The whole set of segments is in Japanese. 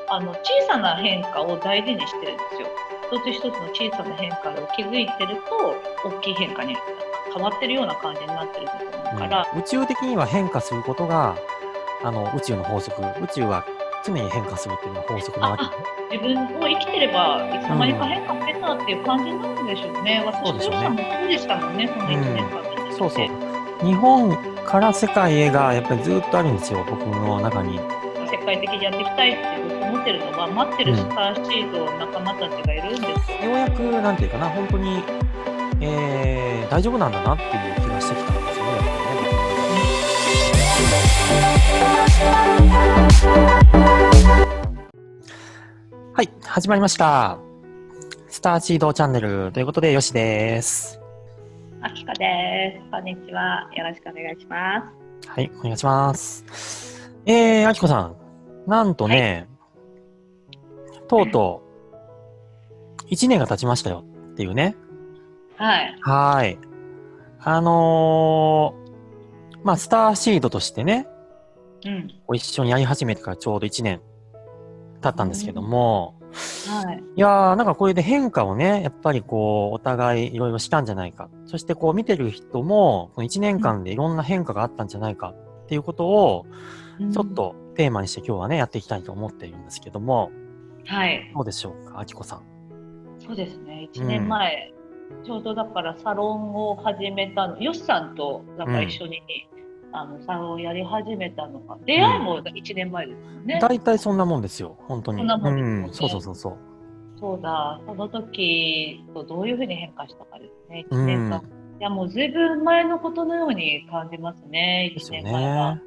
小さな変化を大事にしてるんですよ。一つ一つの小さな変化を気づいてると、大きい変化に変わってるような感じになってると思うから、宇宙的には変化することが、宇宙の法則。宇宙は常に変化するっていうのが法則なわけね。自分を生きてれば、いつの間にか変化してたっていう感じになるんでしょうね。私とヨシさんもそうでしたもんね、この1年間見てて。そうそう。日本から世界へがやっぱりずっとあるんですよ、僕の中に。世界的にやっていきたいって思ってるのは、待ってるスターシード仲間たちがいるんですよ。ようやく、なんていうかな、本当に、大丈夫なんだなっていう気がしてきたんですよね、やっぱりね。はい、始まりました。スターシードチャンネルということで、よしです。あきこです。こんにちは。よろしくお願いします。はい、お願いします。あきこさん、なんとね、とうとう、1年が経ちましたよっていうね。はい。はい。スターシードとしてね、一緒にやり始めてからちょうど1年経ったんですけども、はい。いやー、なんかこれで変化をね、やっぱりこう、お互いいろいろしたんじゃないか。そしてこう見てる人も、この1年間でいろんな変化があったんじゃないかっていうことを、ちょっとテーマにして今日はね、やっていきたいと思っているんですけども、はい。どうでしょうか、あきこさん。そうですね。1年前、ちょうどだからサロンを始めたの、よしさんとなんか一緒に、サロンをやり始めたのが、出会いも1年前ですよね。大体そんなもんですよ、本当に。そんなもんですよね。そうそうそうそう。そうだ、その時とどういうふうに変化したかですね、1年間。いや、もうずいぶん前のことのように感じますね、1年前は。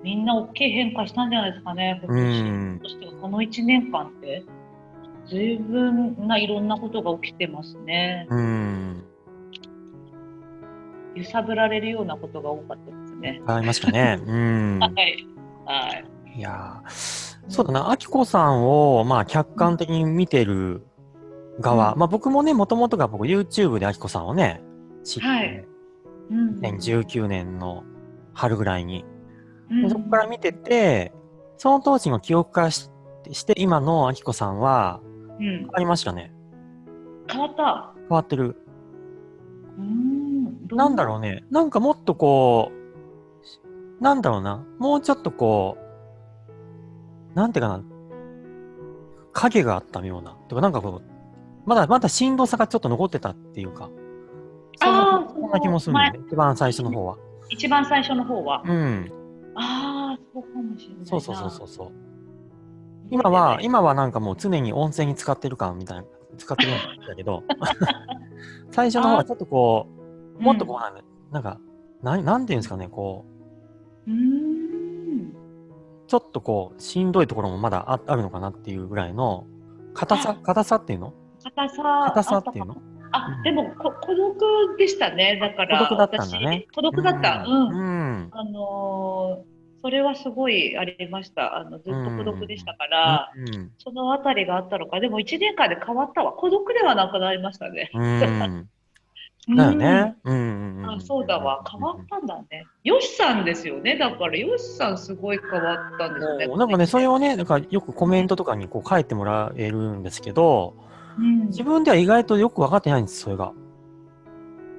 みんな大きい変化したんじゃないですかね、今年。そしてこの1年間って、ずいぶんないろんなことが起きてますね。揺さぶられるようなことが多かったですね。ありましたね。はい。はい。いやー、そうだな、あきこさんを、まあ、客観的に見てる側。まあ、僕もね、もともとが僕 YouTube であきこさんをね、知って、2019年の春ぐらいに。そこから見てて、その当時の記憶からして今のあきこさんは、変わりましたね。変わった。変わってる。なんだろうね。なんかもっとこう、なんだろうな。もうちょっとこう、なんていうかな。影があったような。とかなんかこう、まだしんどさがちょっと残ってたっていうか。そんな気もするんだよね。一番最初の方は。一番最初の方は。ああ、そうかもしれないな。そう。今はなんかもう常に温泉に使ってる感みたいな、使ってるようなんだけど、最初の方はちょっとこう、もっとこうなんか、なんていうんですかね、こう、ちょっとこう、しんどいところもまだあるのかなっていうぐらいの、硬さっていうの硬さっていうのでも孤独でしたね。だから孤独だったんだね。孤独だった。それはすごいありました。ずっと孤独でしたから、そのあたりがあったのか。でも1年間で変わったわ。孤独ではなくなりましたね。だよね。そうだわ。変わったんだね。よしさんですよね。だからよしさんすごい変わったんですね。なんかね、それをね、なんかよくコメントとかにこう書いてもらえるんですけど、自分では意外とよく分かってないんです、それが。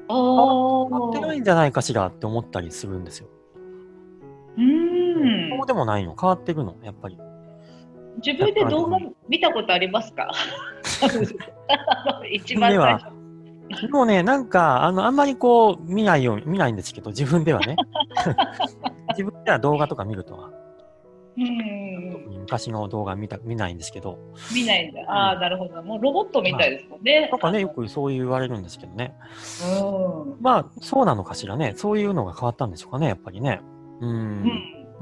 変わってないんじゃないかしらって思ったりするんですよ。そうでもないの、変わってるの、やっぱり。自分で動画見たことありますか？一番最初。もうね、なんか、あんまりこう、見ないんですけど、自分ではね。自分では動画とか見るとは。特に昔の動画見ないんですけど。見ないんだ。ああ、なるほど。もうロボットみたいですもんね。なんかね、よくそう言われるんですけどね。まあ、そうなのかしらね。そういうのが変わったんでしょうかね、やっぱりね。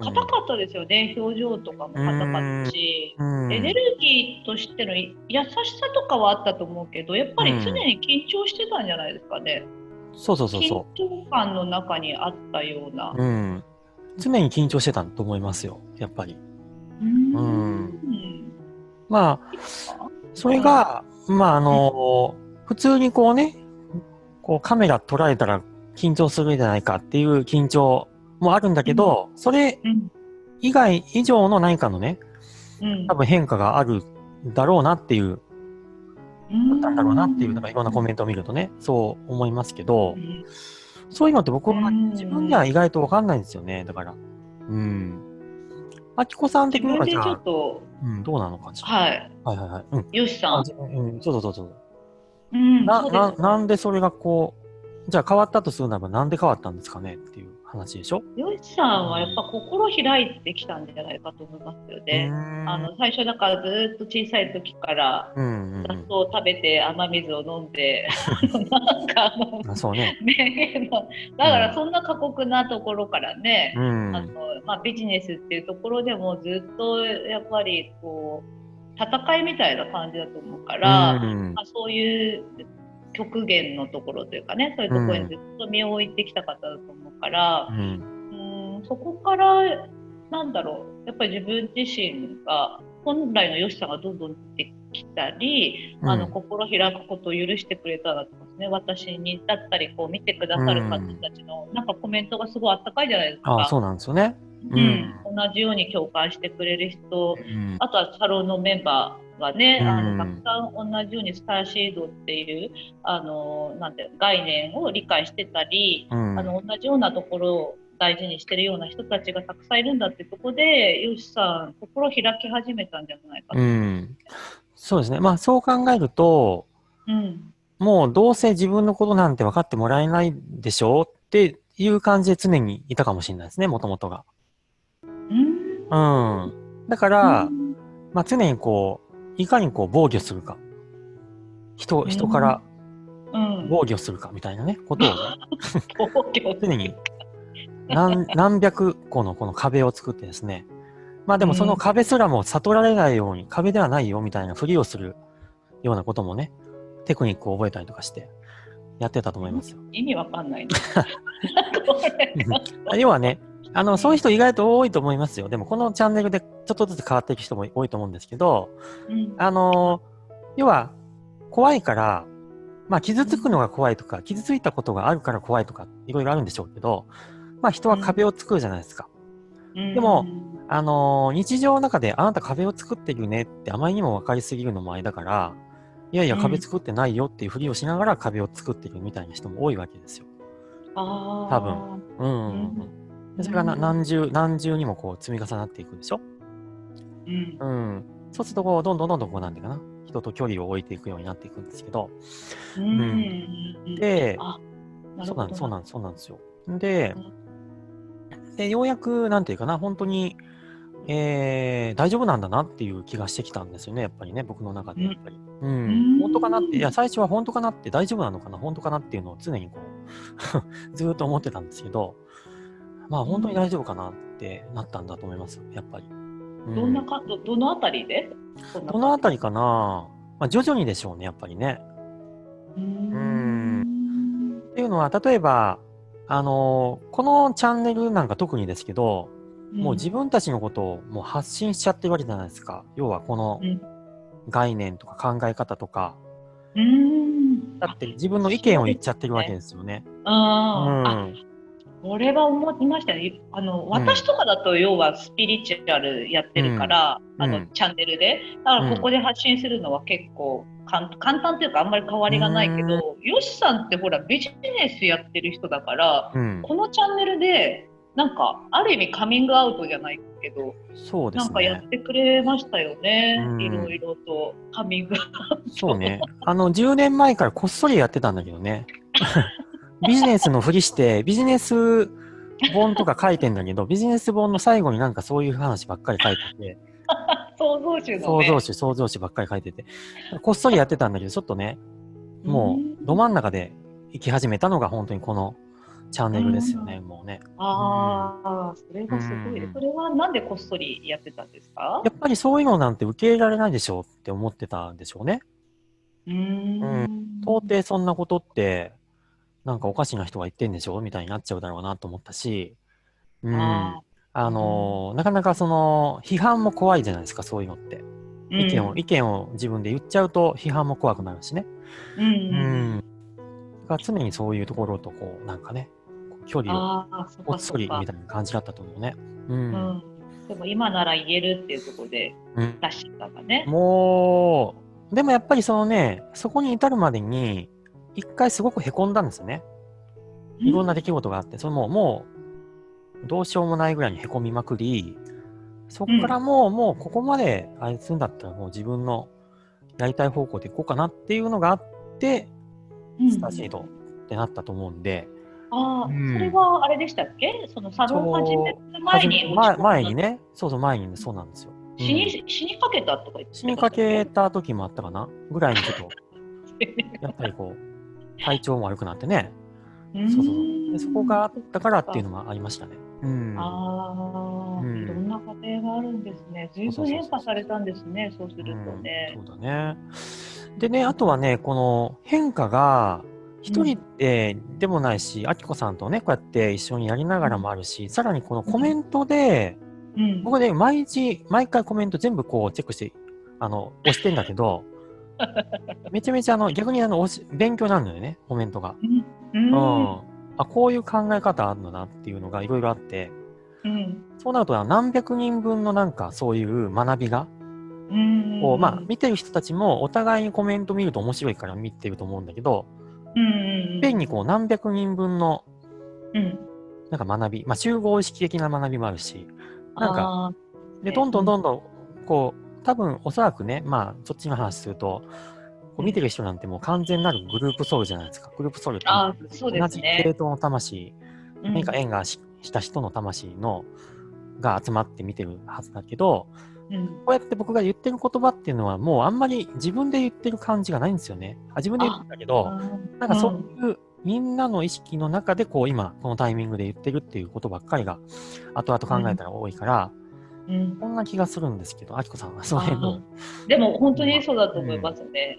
硬かったですよね。表情とかも硬かったし、エネルギーとしての優しさとかはあったと思うけど、やっぱり常に緊張してたんじゃないですかね。そう。緊張感の中にあったような。常に緊張してたと思いますよ、やっぱり。まあ、それが、まあ普通にこうね、こうカメラ捉えたら緊張するんじゃないかっていう緊張もあるんだけど、それ以上の何かのね、多分変化があるだろうなっていう、あったんだろうなっていう、なんかいろんなコメントを見るとね、そう思いますけど、そういうのって僕は自分では意外とわかんないんですよね。だから。あきこさん的にはじゃあ、どうなのかしら。はい。はいはいはい。よしさん。そうそうそう。そうですね。なんでそれがこう、じゃあ変わったとするならばなんで変わったんですかねっていう話でしょ。よしさんはやっぱ心開いてきたんじゃないかと思いますよね。最初だからずっと小さい時から雑草を食べて雨水を飲んで、なんかそうね。だからそんな過酷なところからね、ビジネスっていうところでもずっとやっぱりこう戦いみたいな感じだと思うから、そういう極限のところというかね、そういうところにずっと身を置いてきた方だと思うから、そこからなんだろう、やっぱり自分自身が本来の良しさがどんどん出てきたり、心開くことを許してくれたらと思いますね。私にだったりこう見てくださる方たちのなんかコメントがすごいあったかいじゃないですか。そうなんですよね。同じように共感してくれる人、あとはサロンのメンバーがね、たくさん同じようにスターシードっていうなんて概念を理解してたり、同じようなところを大事にしてるような人たちがたくさんいるんだってとこで、よしさん心開き始めたんじゃないかと。そうですね。まあそう考えると、もうどうせ自分のことなんて分かってもらえないでしょうっていう感じで常にいたかもしれないですね、もともとが。だから、まあ常にこう、いかにこう防御するか。人から防御するかみたいなね、ことを、常に何百個のこの壁を作ってですね。まあでもその壁すらも悟られないように、壁ではないよみたいなふりをするようなこともね、テクニックを覚えたりとかしてやってたと思いますよ。意味わかんないね。要はね、そういう人意外と多いと思いますよ。でもこのチャンネルでちょっとずつ変わっていく人も多いと思うんですけど、要は怖いから、まあ傷つくのが怖いとか、傷ついたことがあるから怖いとか、いろいろあるんでしょうけど、まあ人は壁を作るじゃないですか。でも、日常の中であなた壁を作ってるねってあまりにも分かりすぎるのもあれだから、いやいや壁作ってないよっていうふりをしながら壁を作ってるみたいな人も多いわけですよ。多分。それが何重にもこう積み重なっていくでしょ。そうするとこうどんどんこうなんていうかな、人と距離を置いていくようになっていくんですけど。で、そうなんですよ。で、ようやくなんていうかな、本当に大丈夫なんだなっていう気がしてきたんですよね、やっぱりね、僕の中でやっぱり。本当かなって、いや、最初は本当かなって、大丈夫なのかな、本当かなっていうのを常にこうずーっと思ってたんですけど、まあ本当に大丈夫かなってなったんだと思います、やっぱり。どのあたりで？どのあたりかな、まあ徐々にでしょうね、やっぱりね。っていうのは、例えば、このチャンネルなんか特にですけど、もう自分たちのことをもう発信しちゃってるわけじゃないですか。要はこの概念とか考え方とか。だって自分の意見を言っちゃってるわけですよね。これは思いましたね。私とかだと要はスピリチュアルやってるから、チャンネルで。だからここで発信するのは結構簡単っていうかあんまり変わりがないけど、よしさんってほらビジネスやってる人だから、このチャンネルでなんかある意味カミングアウトじゃないけど、そうですね、なんかやってくれましたよね。いろいろとカミングアウト。そうね。10年前からこっそりやってたんだけどね。ビジネスのふりして、ビジネス本とか書いてんだけど、ビジネス本の最後になんかそういう話ばっかり書いてて。創造主のね。創造主ばっかり書いてて。こっそりやってたんだけど、ちょっとね、もう、ど真ん中で行き始めたのが本当にこのチャンネルですよね、もうね。それがすごい。それはなんでこっそりやってたんですか？やっぱりそういうのなんて受け入れられないでしょうって思ってたんでしょうね。到底そんなことって、なんかおかしな人が言ってんでしょみたいになっちゃうだろうなと思ったし、なかなかその、批判も怖いじゃないですか、そういうのって。意見を自分で言っちゃうと批判も怖くなるしね。が常にそういうところとこう、なんかね、距離をこっそりみたいな感じだったと思うね。でも今なら言えるっていうところで出しちゃったかね。もう、でもやっぱりそのね、そこに至るまでに、一回すごく凹んだんですよね。いろんな出来事があって、それもう、どうしようもないぐらいに凹みまくり、そこからもうここまであいつんだったらもう自分のやりたい方向でいこうかなっていうのがあって、スターシードってなったと思うんで。ああ、それはあれでしたっけ？そのサロン始める前に落ち込んだ。前にね、前にね、そうなんですよ。死にかけたとか言ってましたっけ？死にかけた時もあったかなぐらいにちょっと、やっぱりこう、体調も悪くなってね。でそこがあったからっていうのもありましたね。ああ、いろんな家庭があるんですね。随分変化されたんですね、そうするとね。そうだね。でね、あとはね、この変化が、一人でもないし、あきこさんとね、こうやって一緒にやりながらもあるし、さらにこのコメントで、僕ね、毎回コメント全部こうチェックして、押してんだけど、めちゃめちゃ逆に勉強になるのよね、コメントが。あ、こういう考え方あるのなっていうのがいろいろあって、そうなると何百人分のなんかそういう学びが、まあ見てる人たちもお互いにコメント見ると面白いから見てると思うんだけど、いっぺんにこう何百人分のなんか学び、まあ集合意識的な学びもあるし、なんか、で、どんどん、こう、多分おそらくね、まあそっちの話すると、こう見てる人なんてもう完全なるグループソウルじゃないですか。グループソウルって同じ系統の魂、何か縁がした人の魂が集まって見てるはずだけど、こうやって僕が言ってる言葉っていうのはもうあんまり自分で言ってる感じがないんですよね。自分で言ってたけど、なんかそういうみんなの意識の中でこう今このタイミングで言ってるっていうことばっかりが後々考えたら多いから、こんな気がするんですけど、あきこさんはその辺の。でも本当にそうだと思いますね。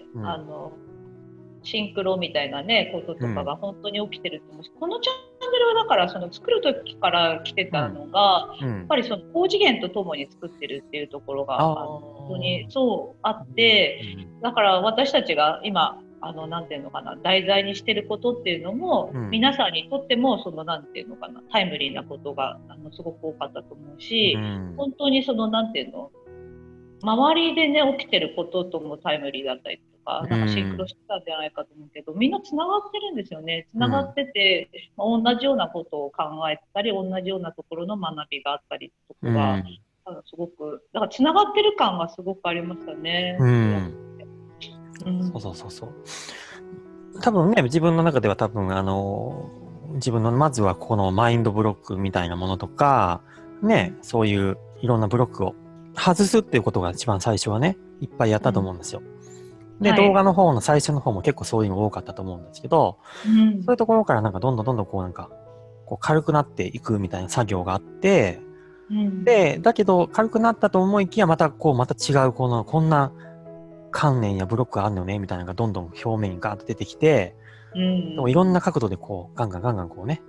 シンクロみたいなね、こととかが本当に起きてると思うし、このチャンネルはだからその作る時から来てたのが、やっぱりその高次元とともに作ってるっていうところが本当にそうあって、だから私たちが今なんていうのかな、題材にしてることっていうのも、皆さんにとってもそのなんていうのかな、タイムリーなことがすごく多かったと思うし、本当にそのなんていうの、周りでね起きてることともタイムリーだったりとか、なんかシンクロしてたんじゃないかと思うけど、みんなつながってるんですよね。つながってて、同じようなことを考えたり、同じようなところの学びがあったりとかが、すごくだからつながってる感がすごくありましたね。そう。多分ね、自分の中では多分自分のまずはこのマインドブロックみたいなものとか、ね、そういういろんなブロックを外すっていうことが一番最初はね、いっぱいやったと思うんですよ。で、動画の方の最初の方も結構そういうの多かったと思うんですけど、そういうところからなんかどんどんこうなんか、こう軽くなっていくみたいな作業があって、で、だけど軽くなったと思いきやまた違うこんな観念やブロックがあるのね、みたいなのがどんどん表面にガーッと出てきて、でもいろんな角度でこう、ガンガンこうね、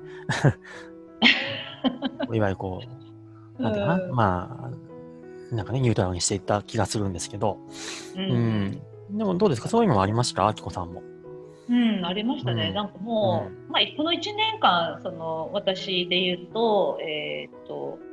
いわゆるこう、なんていうかな、まあ、なんかね、ニュートラルにしていった気がするんですけど、でもどうですか？そういうのもありました？あきこさんも。ありましたね。なんかもう、まあ、この1年間、私で言うと、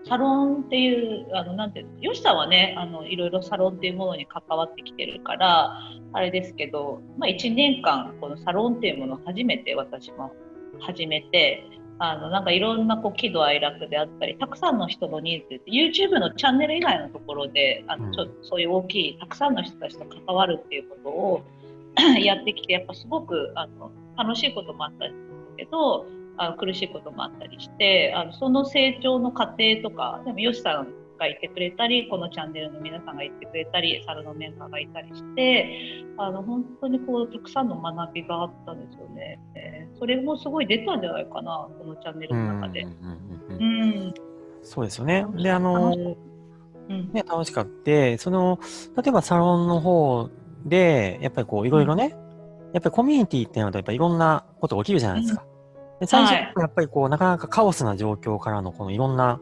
サロンっていう、なんていうの、よしさんはね、いろいろサロンっていうものに関わってきてるから、あれですけど、まあ、1年間、このサロンっていうものを初めて私も始めて、なんかいろんな喜怒哀楽であったり、たくさんの人のニーズ、YouTube のチャンネル以外のところで、そういう大きい、たくさんの人たちと関わるっていうことを、やってきて、やっぱすごく楽しいこともあったりするけど、苦しいこともあったりして、その成長の過程とか、でもよしさんがいてくれたり、このチャンネルの皆さんがいてくれたり、サロのメンバーがいたりして、本当にこうたくさんの学びがあったんですよね。それもすごい出たんじゃないかな、このチャンネルの中で。そうですよね。で、ね、楽しかった。例えばサロンの方で、やっぱりこういろいろね、やっぱりコミュニティっていうのはやっぱりいろんなこと起きるじゃないですか。で最初はやっぱりこうなかなかカオスな状況からのこのいろんな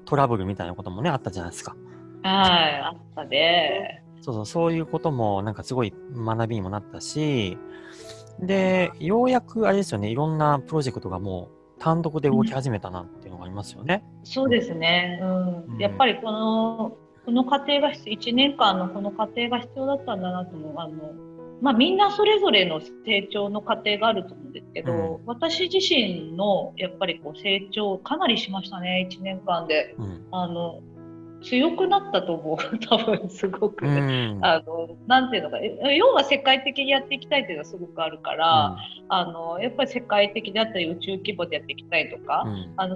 トラブルみたいなこともね、あったじゃないですか。あったね。そういうこともなんかすごい学びにもなったし、で、ようやくあれですよね、いろんなプロジェクトがもう単独で動き始めたなっていうのがありますよね。そうですね。やっぱりこの過程が1年間のこの過程が必要だったんだなと思う。みんなそれぞれの成長の過程があると思うんですけど、私自身のやっぱりこう成長かなりしましたね、1年間で。強くなったと思う、多分すごく。なんていうのか、要は世界的にやっていきたいっていうのはすごくあるから、やっぱり世界的であったり宇宙規模でやっていきたいとか、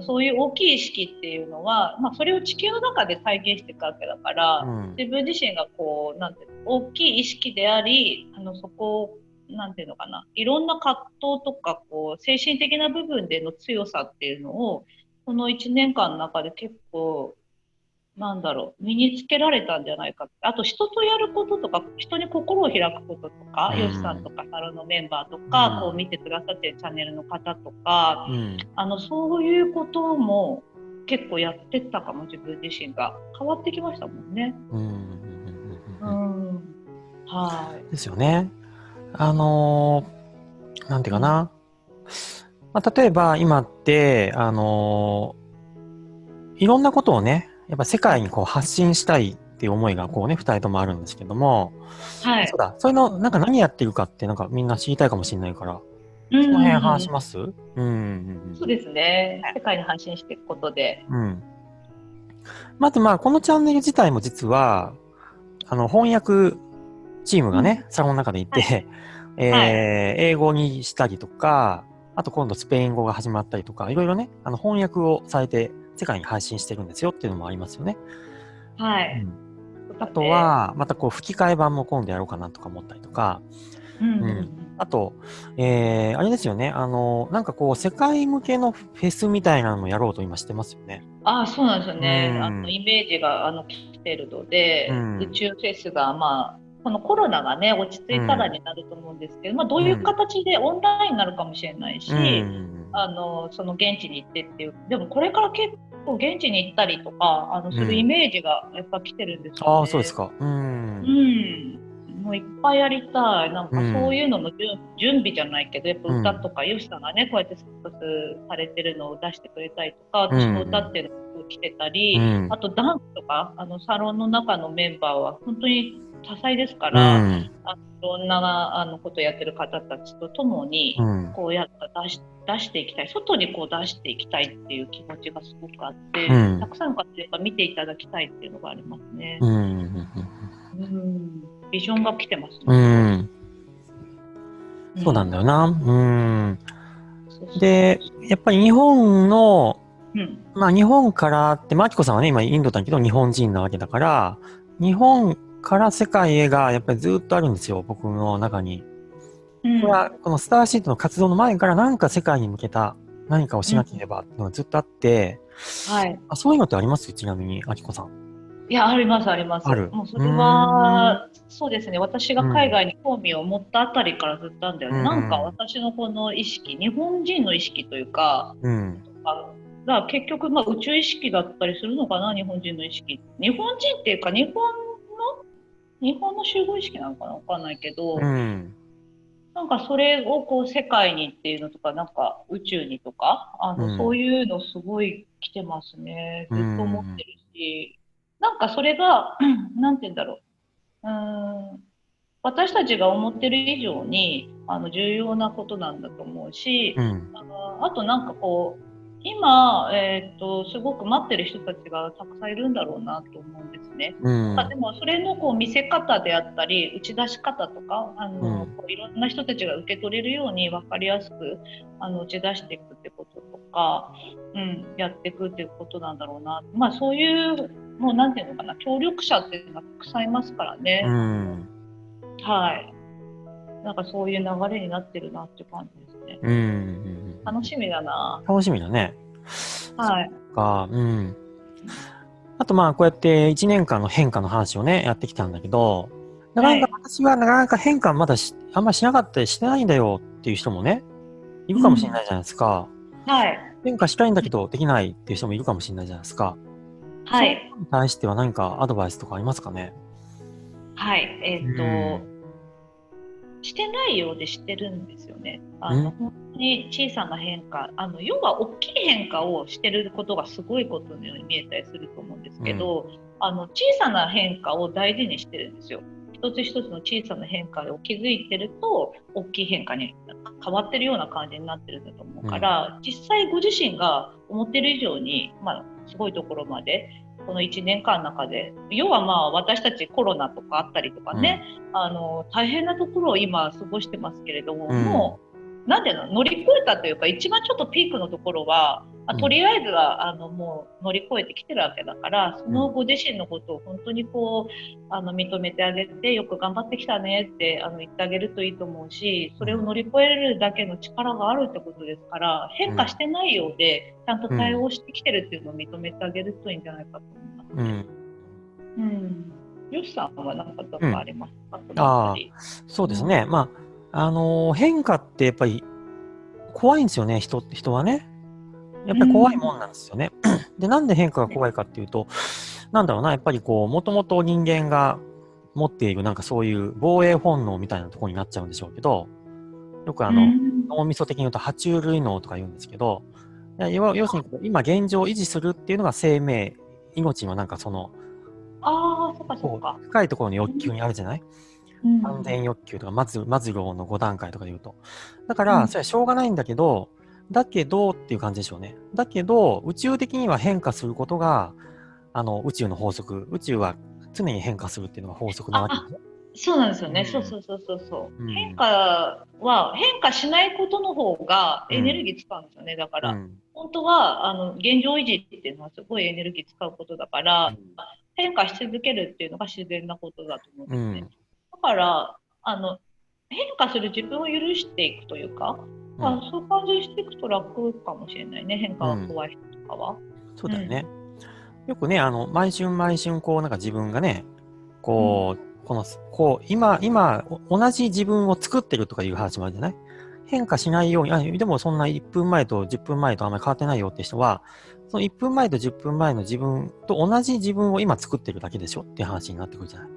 そういう大きい意識っていうのは、それを地球の中で再現していくわけだから、自分自身がこう、なんていうの、大きい意識であり、そこを、なんていうのかな、いろんな葛藤とか、こう、精神的な部分での強さっていうのを、この1年間の中で結構、身につけられたんじゃないか。あと人とやることとか、人に心を開くこととか、ヨシさんとかサロンのメンバーとか、こう見てくださってるチャンネルの方とか、そういうことも結構やってったかも、自分自身が。変わってきましたもんね。ですよね。なんていうかな。例えば今って、いろんなことをね、やっぱ世界にこう発信したいっていう思いがこうね、二人ともあるんですけども、そうだ、そういうの、なんか何やってるかってなんかみんな知りたいかもしれないから、その辺話します？そうですね。世界に発信していくことで。まずこのチャンネル自体も実は、翻訳チームがね、サロンの中でいて、英語にしたりとか、あと今度スペイン語が始まったりとか、いろいろね、翻訳をされて世界に配信してるんですよっていうのもありますよね。あとは、またこう吹き替え版も今度やろうかなとか思ったりとか、あと、あれですよね、なんかこう世界向けのフェスみたいなのもやろうと今してますよね。そうなんですよね。イメージが来てるので、宇宙フェスがこのコロナがね、落ち着いたらになると思うんですけど、どういう形でオンラインになるかもしれないし、その現地に行ってっていう、でもこれから結構現地に行ったりとか、するイメージがやっぱ来てるんですよね。そうですか。もういっぱいやりたい。なんかそういうのの準備じゃないけど、やっぱ歌とか、ヨシさんがね、こうやってスポーツされてるのを出してくれたりとか、私も歌ってるのを来てたり、あとダンスとか、サロンの中のメンバーは本当に多彩ですから、いろんなことやってる方たちと共に、こうやって出していきたい、外にこう出していきたいっていう気持ちがすごくあって、たくさんの方に見ていただきたいっていうのがありますね。ビジョンが来てますね。そうなんだよな。で、やっぱり日本の、日本からって、マキコさんはね、今インドだけど日本人なわけだから、日本から世界へがやっぱりずっとあるんですよ、僕の中に。これは、このスターシートの活動の前からなんか世界に向けた何かをしなければっていうのがずっとあって、そういうのってあります？ちなみに、マキコさん。いや、あります、あります。もうそれは、そうですね、私が海外に興味を持ったあたりからずっとあるんだよね。なんか私のこの意識、日本人の意識というか、だから結局、宇宙意識だったりするのかな、日本人の意識。日本人っていうか、日本の集合意識なのかな、わかんないけど、なんかそれをこう世界にっていうのとか、なんか宇宙にとか、そういうのすごい来てますね。ずっと思ってるし。なんかそれが、なんて言うんだろう。私たちが思ってる以上に重要なことなんだと思うし、あとなんかこう、今、すごく待ってる人たちがたくさんいるんだろうなと思うんですね。でもそれのこう見せ方であったり、打ち出し方とか、こういろんな人たちが受け取れるように分かりやすく打ち出していくってこととか、やっていくっていうことなんだろうな。そういう、もうなんていうのかな、協力者っていうのがたくさんいますからね。なんかそういう流れになってるなっていう感じですね。楽しみだな。楽しみだね。あとこうやって1年間の変化の話をね、やってきたんだけど、なかなか私はなかなか変化まだあんましなかったりしてないんだよっていう人もね、いるかもしれないじゃないですか。変化したいんだけどできないっていう人もいるかもしれないじゃないですか。それに対しては何かアドバイスとかありますかね？してないようでしてるんですよね。本当に小さな変化、要は大きい変化をしてることがすごいことのように見えたりすると思うんですけど、小さな変化を大事にしてるんですよ。一つ一つの小さな変化を気づいてると大きい変化に変わってるような感じになってるんだと思うから、実際ご自身が思ってる以上に、すごいところまでこの1年間の中で、要は私たちコロナとかあったりとかね、大変なところを今過ごしてますけれども、もうなんで乗り越えたというか、一番ちょっとピークのところは、とりあえずはもう乗り越えてきてるわけだから、そのご自身のことを本当に認めてあげて、よく頑張ってきたねって言ってあげるといいと思うし、それを乗り越えるだけの力があるってことですから、変化してないようでちゃんと対応してきてるっていうのを認めてあげるといいんじゃないかと思います。よしさんは何かどうかありますか？そうですね。変化ってやっぱり怖いんですよね、人はね。やっぱり怖いもんなんですよね。で、なんで変化が怖いかっていうと、やっぱりもともと人間が持っているそういう防衛本能みたいなところになっちゃうんでしょうけど、よく脳みそ的に言うと爬虫類脳とか言うんですけど、要するに今現状を維持するっていうのが生命、命のそうか。深いところの欲求にあるじゃない？安全欲求とかマズローの5段階とか言うと。だから、それはしょうがないんだけどっていう感じでしょうね。だけど、宇宙的には変化することが、宇宙の法則。宇宙は常に変化するっていうのが法則なわけですよ。そうなんですよね。そう。変化しないことの方がエネルギー使うんですよね。だから、本当は、現状維持っていうのはすごいエネルギー使うことだから、変化し続けるっていうのが自然なことだと思うんですね。だから、変化する自分を許していくというか、そういう感じにしていくと楽かもしれないね。変化が怖い人とかは。そうだよね。よくね、毎春自分がね、今、同じ自分を作ってるとかいう話もあるじゃない？変化しないように、でもそんな1分前と10分前とあんまり変わってないよって人は、その1分前と10分前の自分と同じ自分を今作ってるだけでしょっていう話になってくるじゃない？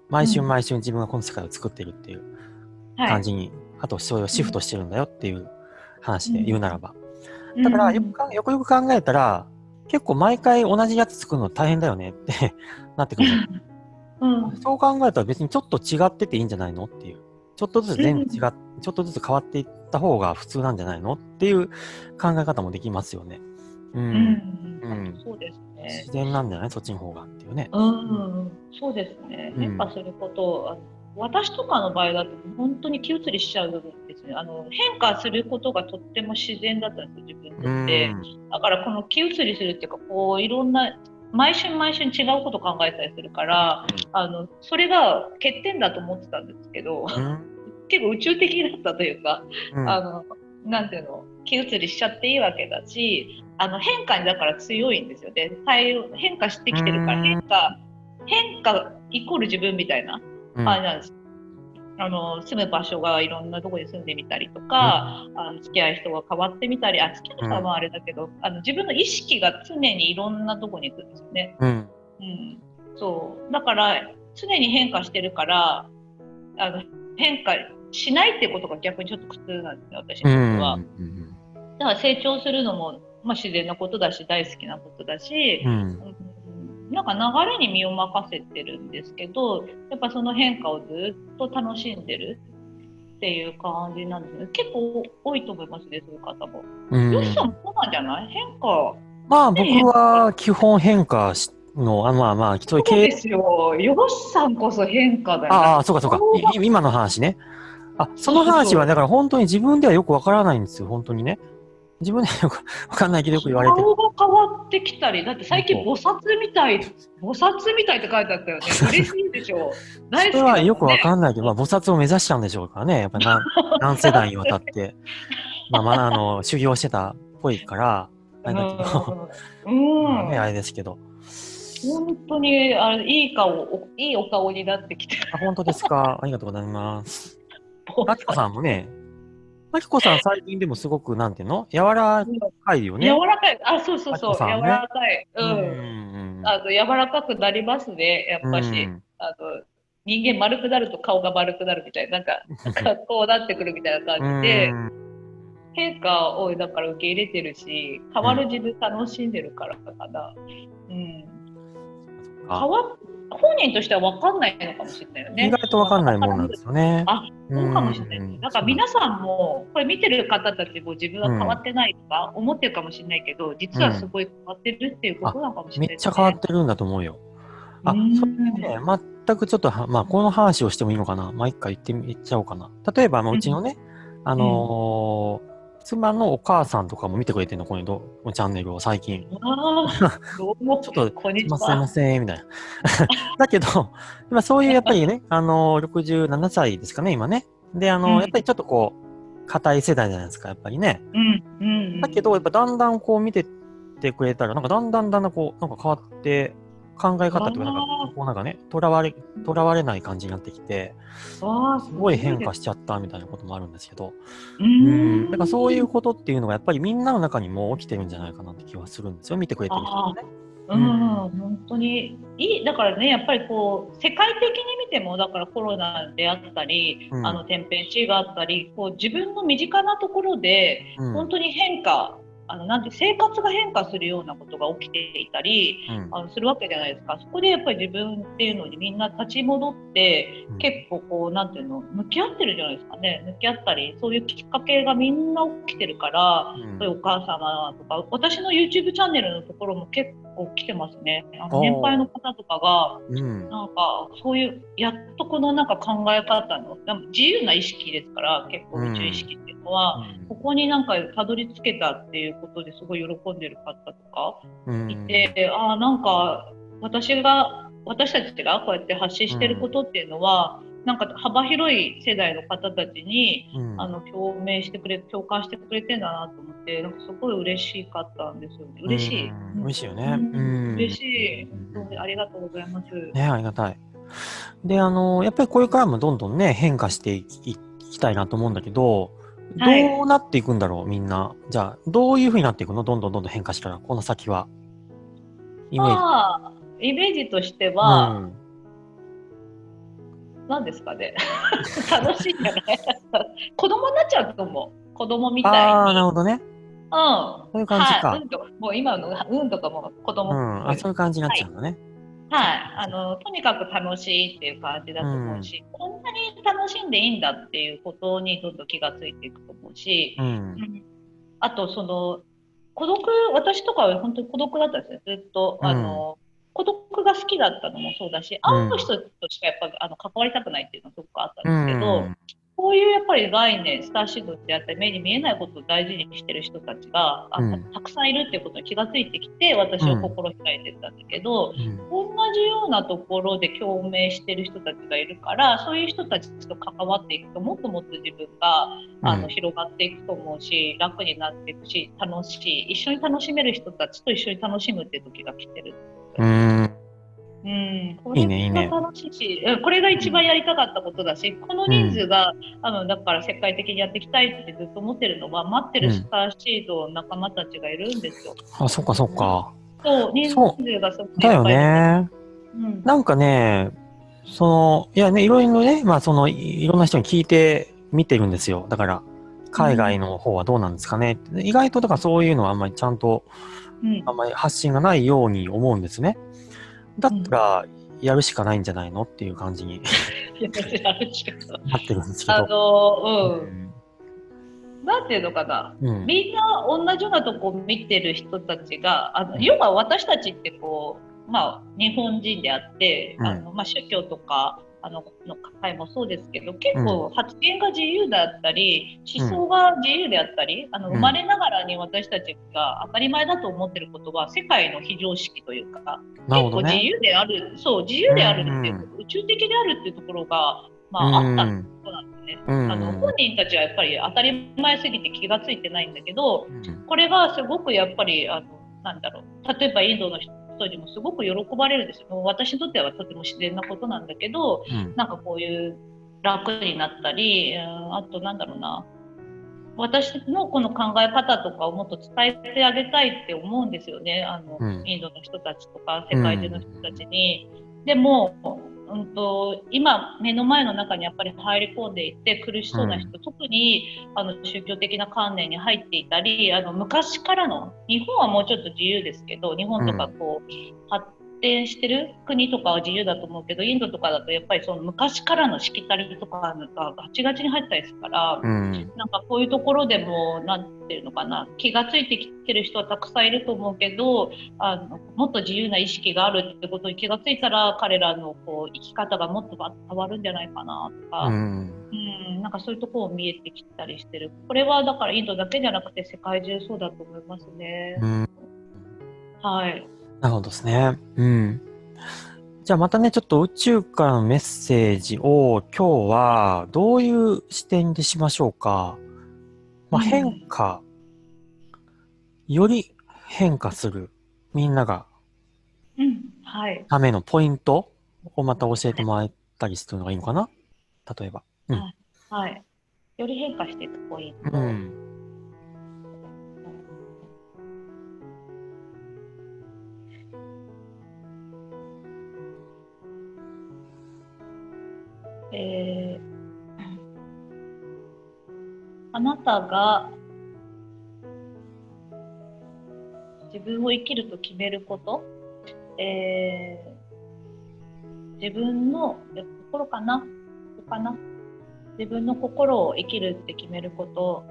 毎春自分がこの世界を作ってるっていう感じに、あとそれをシフトしてるんだよっていう話で言うならば。だからよくよく考えたら、結構毎回同じやつ作るの大変だよねってなってくるじゃない？そう考えたら別にちょっと違ってていいんじゃないのっていう。ちょっとずつちょっとずつ変わっていった方が普通なんじゃないのっていう考え方もできますよね。そうですね。自然なんじゃない？そっちの方がっていうね。そうですね。変化することを、私とかの場合だと本当に気移りしちゃうんですね。変化することがとっても自然だったんですよ、自分にとって。だからこの気移りするっていうか、いろんな毎春違うこと考えたりするから、それが欠点だと思ってたんですけど、結構宇宙的だったというか、なんていうの、気移りしちゃっていいわけだし、変化にだから強いんですよね。変化してきてるから、変化イコール自分みたいな感じなんです。住む場所がいろんなところに住んでみたりとか、付き合う人が変わってみたり、付き合う人はあれだけど、自分の意識が常にいろんなところに行くんですよね。そうだから常に変化してるから、変化しないってことが逆にちょっと苦痛なんですね、私にとっては。だから成長するのも、自然なことだし大好きなことだし、なんか流れに身を任せてるんですけど、やっぱその変化をずっと楽しんでるっていう感じなんですね。結構多いと思いますね、そういう方も。よしさんもそうなんじゃない？変化。僕は基本変化の、そうですよ。よしさんこそ変化だよ。そうか。今の話ね。その話はだから本当に自分ではよくわからないんですよ、本当にね。自分ではよくわかんないけどよく言われてる。顔が変わってきたり、だって最近菩薩みたいって書いてあったよね。嬉しいでしょ。大好きだもんね。それはよくわかんないけど、菩薩を目指したんでしょうからね。やっぱり何世代にわたって、修行してたっぽいから、あれだけど、あれですけど。本当にいいお顔になってきてる。本当ですか？ありがとうございます。マキコさんもね、マキコさん最近でもすごく、なんていうの？柔らかいよね。柔らかい。そう。柔らかい。柔らかくなりますね、やっぱし。人間丸くなると顔が丸くなるみたいな、こうなってくるみたいな感じで。変化をだから受け入れてるし、変わる自分楽しんでるからかな。うん。本人としては分かんないのかもしれないよね。意外と分かんないもんなんですよね。あ、そうかもしれない。だから皆さんもこれ見てる方たちも自分は変わってないとか思ってるかもしれないけど、実はすごい変わってるっていうことなのかもしれない、ね。めっちゃ変わってるんだと思うよ。それでね、全くちょっとまあこの話をしてもいいのかな。一回言っちゃおうかな。例えばうちのね、妻のお母さんとかも見てくれてるの、このチャンネルを最近。どうもちょっと、すいません、みたいな。だけど、今そういうやっぱりね、67歳ですかね、今ね。で、やっぱりちょっとこう、固い世代じゃないですか、やっぱりね。だけど、やっぱだんだんこう見てってくれたら、なんかだんだんこう、なんか変わって、考え方とか、こうなんかね、とらわれない感じになってきて、すごい変化しちゃったみたいなこともあるんですけど、だからそういうことっていうのがやっぱりみんなの中にも起きてるんじゃないかなって気はするんですよ、見てくれてる人ね。本当にだからね、やっぱりこう世界的に見ても、だからコロナであったり、天変地異があったり、こう自分の身近なところで本当に変化、なんて生活が変化するようなことが起きていたり、するわけじゃないですか。そこでやっぱり自分っていうのにみんな立ち戻って、結構こうなんていうの、向き合ってるじゃないですかね。向き合ったり、そういうきっかけがみんな起きてるから、お母様とか、私の YouTube チャンネルのところも結構来てますね。年配の方とかが、なんかそういうやっとこのなんか考え方の自由な意識ですから、結構宇宙意識っていうのは、ここになんかたどり着けたっていうことですごい喜んでる方とかいて、なんか私たちがこうやって発信してることっていうのは、なんか幅広い世代の方たちに、共感してくれてんだなと思って、なんかすごい嬉しかったんですよね。嬉しい。嬉しいよね。嬉しい。本当にありがとうございます。ね、ありがたい。で、やっぱりこれからもどんどんね、変化していきたいなと思うんだけど、どうなっていくんだろう、みんな。じゃあ、どういうふうになっていくの？どんどん変化したら、この先は。イメージとしては、何ですかね。楽しいんじゃない子供になっちゃうと思う。子供みたいに。なるほどね。そういう感じか。もう今のとかも子供そういう感じになっちゃうんだね。とにかく楽しいっていう感じだと思うし、こんなに楽しんでいいんだっていうことにどんどん気がついていくと思うし、あと私とかは本当に孤独だったんですよ、ずっと。孤独が好きだったのもそうだし、会う人としかやっぱり関わりたくないっていうのがすごくあったんですけど、こういうやっぱり概念、スターシードであったり、目に見えないことを大事にしてる人たちがたくさんいるっていうことに気がついてきて、私は心開いてたんだけど、同じようなところで共鳴してる人たちがいるから、そういう人たちと関わっていくと、もっともっと自分が広がっていくと思うし、楽になっていくし、楽しい、一緒に楽しめる人たちと一緒に楽しむっていう時が来てる。これが楽しいし、これが一番やりたかったことだし、この人数がだから世界的にやっていきたいってずっと思ってるのは、待ってるスターシード仲間たちがいるんですよ。そっかそっか。そう、人数がすごくいっぱいいる。だよね。なんかね、いやね、いろいろね、いろんな人に聞いてみてるんですよ。だから、海外の方はどうなんですかね。意外とだからそういうのはあんまりちゃんと、あんまり発信がないように思うんですね。だったら、やるしかないんじゃないのっていう感じになってるんですけど。なんていうのかな、みんな同じようなとこを見てる人たちが、要は私たちってこう、日本人であって、宗教とかの会もそうですけど、結構発言が自由だったり、思想が自由であったり、生まれながらに私たちが当たり前だと思ってることは世界の非常識というか、結構自由である、自由であるって、宇宙的であるっていうところがあったことなんですね。本人たちはやっぱり当たり前すぎて気がついてないんだけど、これがすごくやっぱりなんだろう、例えばインドの人にもすごく喜ばれるんですよ。私にとってはとても自然なことなんだけど、なんかこういう楽になったり、あとなんだろうな、私のこの考え方とかをもっと伝えてあげたいって思うんですよね。インドの人たちとか世界中の人たちに。でも今目の前の中にやっぱり入り込んでいて苦しそうな人、特に宗教的な観念に入っていたり、昔からの、日本はもうちょっと自由ですけど、日本とかこう、発展してる国とかは自由だと思うけど、インドとかだとやっぱりその昔からのしきたりとかがガチガチに入ったりするから、なんかこういうところでもなんていうのかな、気がついてきてる人はたくさんいると思うけど、もっと自由な意識があるってことに気がついたら、彼らのこう生き方がもっと変わるんじゃないかなとか、なんかそういうところを見えてきたりしてる。これはだからインドだけじゃなくて世界中そうだと思いますね。はい。なるほどですね。じゃあまたね、ちょっと宇宙からのメッセージを今日はどういう視点でしましょうか。変化、より変化するみんながためのポイントをまた教えてもらえたりするのがいいのかな、例えば。はい。より変化していくポイント。あなたが自分を生きると決めること、自分の心かな自分の心を生きるって決めること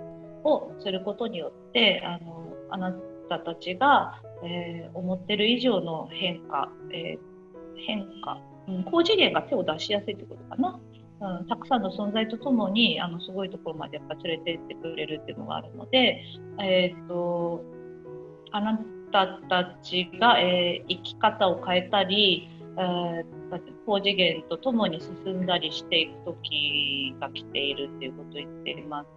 をすることによって、あなたたちが、思ってる以上の変化、高次元が手を出しやすいってことかな。たくさんの存在とともにすごいところまでやっぱ連れてってくれるっていうのがあるので、あなたたちが、生き方を変えたり、高次元とともに進んだりしていく時が来ているっていうことを言っています。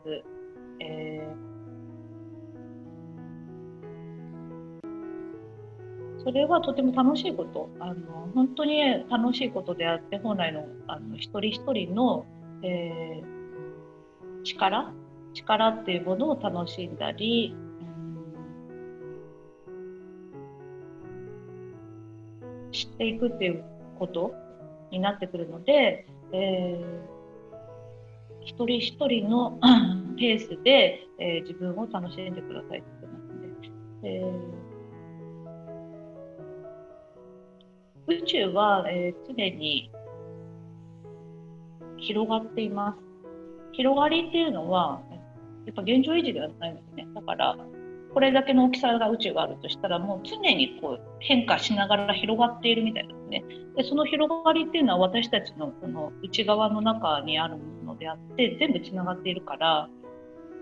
それはとても楽しいこと、本当に楽しいことであって、本来の一人一人の、力っていうものを楽しんだり、知っていくっていうことになってくるので、一人一人のペースで、自分を楽しんでくださいって言ってますね。宇宙は、常に広がっています。広がりっていうのはやっぱ現状維持ではないんですね。だからこれだけの大きさが宇宙があるとしたら、もう常にこう変化しながら広がっているみたいですね。でその広がりっていうのは私たちのこの内側の中にあるものであって、全部つながっているから、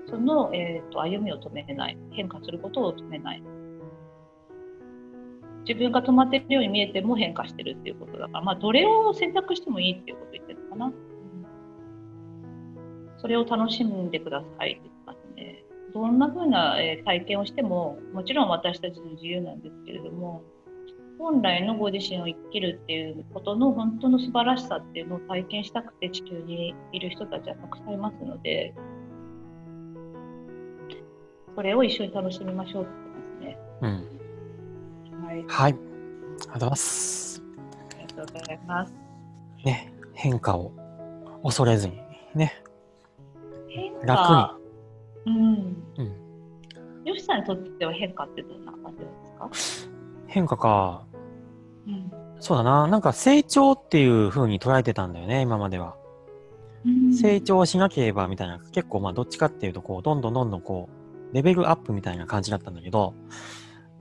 その、歩みを止めない、変化することを止めない。自分が止まっているように見えても変化してるっていうことだから、どれを選択してもいいっていうことを言ってるのかな。それを楽しんでくださいって言ってますね。どんな風な体験をしてももちろん私たちの自由なんですけれども、本来のご自身を生きるっていうことの本当の素晴らしさっていうのを体験したくて地球にいる人たちはたくさんいますので、それを一緒に楽しみましょうって言ってますね。はい、ありがとうございます。ありがとうございます。ね、変化を恐れずにね、楽に。よしさんにとっては変化ってどんな感じですか？変化か。そうだな。なんか成長っていう風に捉えてたんだよね、今までは。成長しなければみたいな、結構どっちかっていうとこうどんどんこうレベルアップみたいな感じだったんだけど、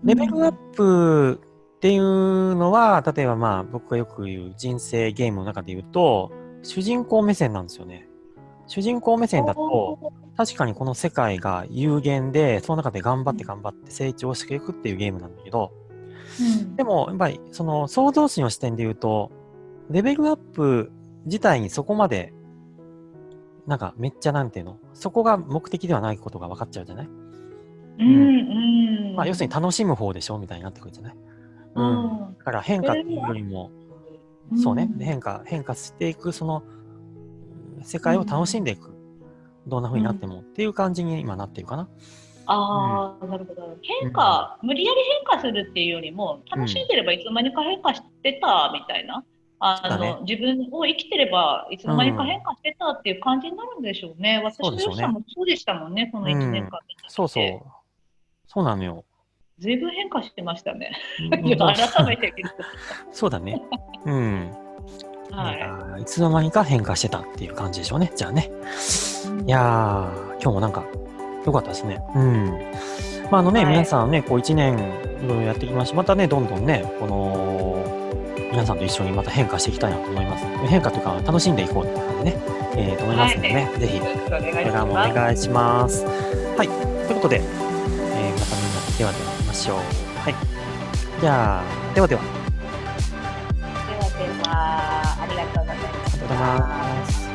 レベルアップっていうのは、例えば僕がよく言う人生ゲームの中で言うと、主人公目線なんですよね。主人公目線だと、確かにこの世界が有限で、その中で頑張って成長していくっていうゲームなんだけど、でもやっぱりその創造主の視点で言うと、レベルアップ自体にそこまでなんかめっちゃなんていうの、そこが目的ではないことが分かっちゃうじゃない？要するに楽しむ方でしょみたいになってくるじゃない？だから変化っていうよりも、そうね、変化していく、その世界を楽しんでいく、どんな風になってもっていう感じに今なってるかな。なるほど。無理やり変化するっていうよりも、楽しんでればいつの間にか変化してたみたいな。そうだね。自分を生きてれば、いつの間にか変化してたっていう感じになるんでしょうね。私のそうでしょうね。ヨシさんもそうでしたもんね、その1年間見てきて。そうそう。そうなのよ。ずいぶん変化してましたね。うん、そう改めて見ると。そうだね。うん。はい。いつの間にか変化してたっていう感じでしょうね。じゃあね。いやー、今日もなんか、良かったですね。まあ皆はい。さんね、こう1年いろいろやってきまして、またね、どんどんね、皆さんと一緒にまた変化していきたいなと思います。変化というか、楽しんでいこうって感じでね、と思いまはい。すのでね、ぜひ、よろしくお願いこれからもおします。願いします。はい。ということで、またみんなではでは会いましょう。はい。じゃあ、ではでは、ではでは、ありがとうございましありがとうございまた。す。